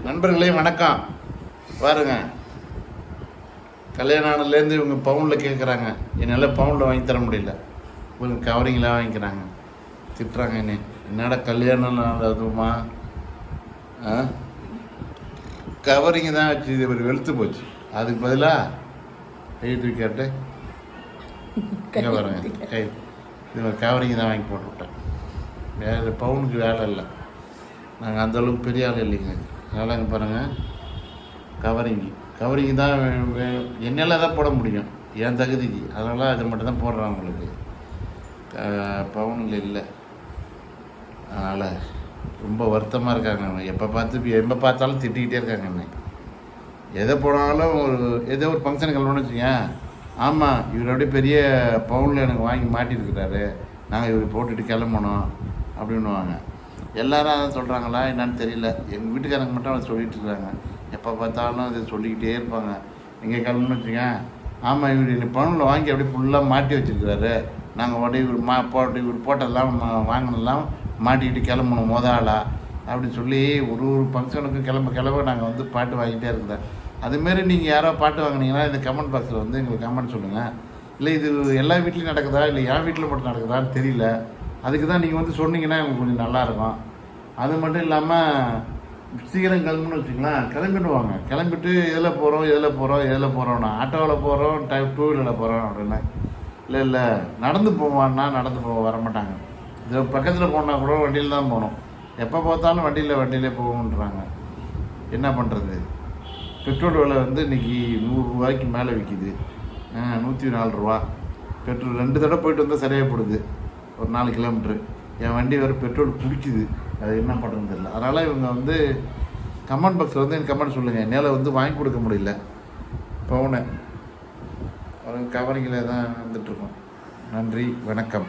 நண்பர்களே வணக்கம். பாருங்க, கல்யாணம் ஆனதுலேருந்து இவங்க பவுனில் கேட்குறாங்க. என்னால் பவுனில் வாங்கி தர முடியல, இவங்க கவரிங்கெலாம் வாங்கிக்கிறாங்க. திட்டுறாங்க என்ன, என்னடா கல்யாணம் அதுமா கவரிங்க தான் வச்சு இது ஒரு வெளுத்து போச்சு. அதுக்கு பதிலாக கை தூக்கி கேட்டு இங்கே பாருங்க, கை இது ஒரு கவரிங்க தான் வாங்கி போட்டு விட்டேன். வேறு பவுனுக்கு வேலை இல்லை. நாங்கள் அந்தளவுக்கு பெரிய ஆள் இல்லைங்க. அதனால் இங்கே பாருங்கள், கவரிங்கு தான் என்னால் தான் போட முடியும் என் தகுதிக்கு. அதனால் அது மட்டும் தான் போடுறேன் உங்களுக்கு. பவுனில் இல்லை. அதனால் ரொம்ப வருத்தமாக இருக்காங்க. எப்போ பார்த்தாலும் திட்டிக்கிட்டே இருக்காங்க என்ன. எதை போனாலும் ஏதோ ஒரு ஃபங்க்ஷனுக்கு கல்யாணம்னு வச்சுங்க, ஆமாம் இவர் அப்படியே பெரிய பவுனில் எனக்கு வாங்கி மாட்டியிருக்கிறாரு, நாங்கள் இவர் போட்டுட்டு கிளம்பணும் அப்படின்னுவாங்க. எல்லாரும் அதை சொல்கிறாங்களா என்னன்னு தெரியல. எங்கள் வீட்டுக்காரங்க மட்டும் அதை சொல்லிகிட்டு இருக்கிறாங்க. எப்போ பார்த்தாலும் அதை சொல்லிக்கிட்டே இருப்பாங்க. நீங்கள் கிளம்புன்னு வச்சுங்க, ஆமாம் இவர் பவுனில் வாங்கி அப்படியே ஃபுல்லாக மாட்டி வச்சுருக்கிறாரு, நாங்கள் உடனே இவர் போட்டதெல்லாம் வாங்கினதெல்லாம் மாட்டிக்கிட்டு கிளம்பணும் ஆளா அப்படின்னு சொல்லி ஒரு ஃபங்க்ஷனுக்கும் கிளம்ப நாங்கள் வந்து பாட்டு வாங்கிட்டே இருக்கிறோம். அதுமாரி நீங்கள் யாரோ பாட்டு வாங்கினீங்கன்னா இந்த கமெண்ட் பாக்ஸில் வந்து எங்களுக்கு கமெண்ட் சொல்லுங்கள். இல்லை இது எல்லா வீட்லேயும் நடக்குதா, இல்லை என் வீட்டில் மட்டும் நடக்குதான்னு தெரியல. அதுக்கு தான் நீங்கள் வந்து சொன்னீங்கன்னா எங்களுக்கு கொஞ்சம் நல்லாயிருக்கும். அது மட்டும் இல்லாமல் சீக்கிரம் கிளம்புன்னு வச்சுக்கலாம், கிளம்பிடுவாங்க. கிளம்பிட்டு இதில் போகிறோம் ஆட்டோவில் போகிறோம், டூ வீலரில் போகிறோம் அப்படின்னா, இல்லை நடந்து போவான்னா நடந்து வரமாட்டாங்க. இது பக்கத்தில் போனால் கூட வண்டியில் தான் போகணும். எப்போ பார்த்தாலும் வண்டியிலே போகணுன்றாங்க. என்ன பண்ணுறது? பெட்ரோல் விலை வந்து இன்றைக்கி 100 ரூபாய்க்கு மேலே விற்கிது. 104 ரூபா. பெட்ரோல் 2 தடவை போயிட்டு வந்தால் சரியாக போடுது, ஒரு 4 கிலோமீட்ரு. என் வண்டி வேறு பெட்ரோல் குடிக்குது. அது என்ன பண்ணுறது தெரியல. அதனால் இவங்க வந்து கமெண்ட் பாக்ஸில் வந்து எனக்கு கமெண்ட் சொல்லுங்கள். என்னால் வந்து வாங்கி கொடுக்க முடியல பவுனை. கவரிங்கில் தான் வந்துட்டுருக்கோம். நன்றி, வணக்கம்.